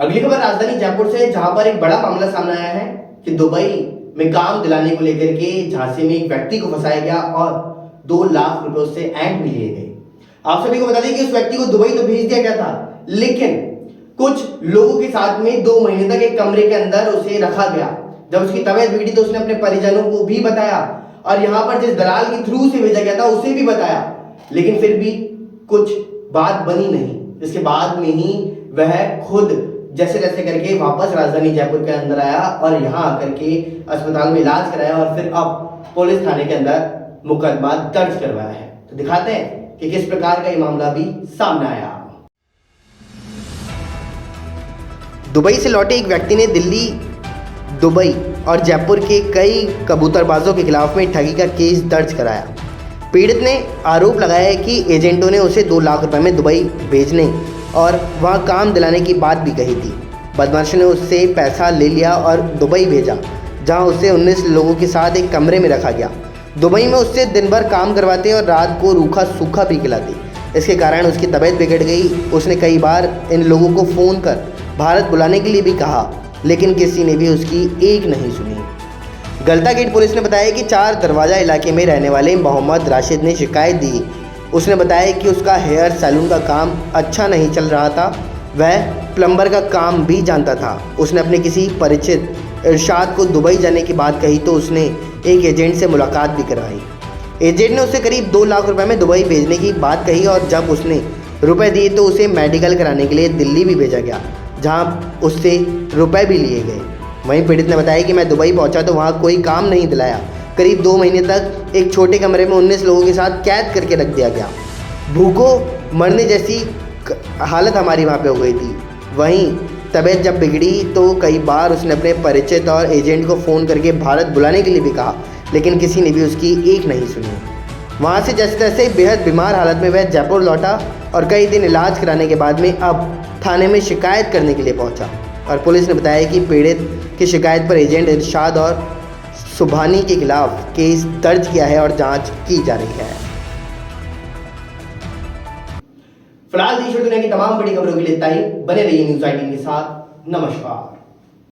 अगली खबर राजधानी जयपुर से, जहां पर एक बड़ा मामला सामने आया है कि दुबई में काम दिलाने को लेकर के झांसे में एक व्यक्ति को फंसाया गया और 2 लाख रुपए उससे ऐंठ भी लिए गए। आप सभी को बता दें कि उस व्यक्ति को दुबई तो भेज दिया गया था, लेकिन कुछ लोगों के साथ में 2 महीने तक एक कमरे के अंदर उसे रखा गया। जब उसकी तबीयत बिगड़ी तो उसने अपने परिजनों को भी बताया और यहाँ पर जिस दलाल के थ्रू से भेजा गया था उसे भी बताया, लेकिन फिर भी कुछ बात बनी नहीं। इसके बाद में ही वह खुद जैसे तैसे करके वापस राजधानी जयपुर के अंदर आया और यहाँ आकर के अस्पताल में इलाज कराया और फिर अब पुलिस थाने के अंदर मुकदमा दर्ज करवाया है। तो दिखाते हैं कि किस प्रकार का ये मामला भी सामने आया। दुबई से लौटे एक व्यक्ति ने दिल्ली, दुबई और जयपुर के कई कबूतरबाजों के खिलाफ में ठगी का केस दर्ज कराया। पीड़ित ने आरोप लगाया है कि एजेंटों ने उसे 2 लाख रुपए में दुबई भेजने और वहाँ काम दिलाने की बात भी कही थी। बदमाशों ने उससे पैसा ले लिया और दुबई भेजा, जहाँ उसे 19 लोगों के साथ एक कमरे में रखा गया। दुबई में उससे दिन भर काम करवाते और रात को रूखा सूखा भी खिलाते। इसके कारण उसकी तबीयत बिगड़ गई। उसने कई बार इन लोगों को फ़ोन कर भारत बुलाने के लिए भी कहा, लेकिन किसी ने भी उसकी एक नहीं सुनी। गलता गेट पुलिस ने बताया कि 4 दरवाज़ा इलाके में रहने वाले मोहम्मद राशिद ने शिकायत दी। उसने बताया कि उसका हेयर सैलून का काम अच्छा नहीं चल रहा था। वह प्लम्बर का काम भी जानता था। उसने अपने किसी परिचित इरशाद को दुबई जाने की बात कही तो उसने एक एजेंट से मुलाकात भी करवाई। एजेंट ने उसे करीब 2 लाख रुपए में दुबई भेजने की बात कही और जब उसने रुपए दिए तो उसे मेडिकल कराने के लिए दिल्ली भी भेजा गया, जहाँ उससे रुपए भी लिए गए। वहीं पीड़ित ने बताया कि मैं दुबई पहुंचा तो वहाँ कोई काम नहीं दिलाया। करीब 2 महीने तक एक छोटे कमरे में 19 लोगों के साथ कैद करके रख दिया गया। भूखों मरने जैसी हालत हमारी वहाँ पे हो गई थी। वहीं तबीयत जब बिगड़ी तो कई बार उसने अपने परिचित और एजेंट को फ़ोन करके भारत बुलाने के लिए भी कहा, लेकिन किसी ने भी उसकी एक नहीं सुनी। वहाँ से जैसे तैसे बेहद बीमार हालत में वह जयपुर लौटा और कई दिन इलाज कराने के बाद में अब थाने में शिकायत करने के लिए पहुँचा और पुलिस ने बताया कि पीड़ित की शिकायत पर एजेंट इरशाद और सुभानी के खिलाफ केस दर्ज किया है और जांच की जा रही है। फिलहाल देश और दुनिया की तमाम बड़ी खबरों के लिए इतना ही। बने रहिए न्यूज़ 18 के साथ। नमस्कार।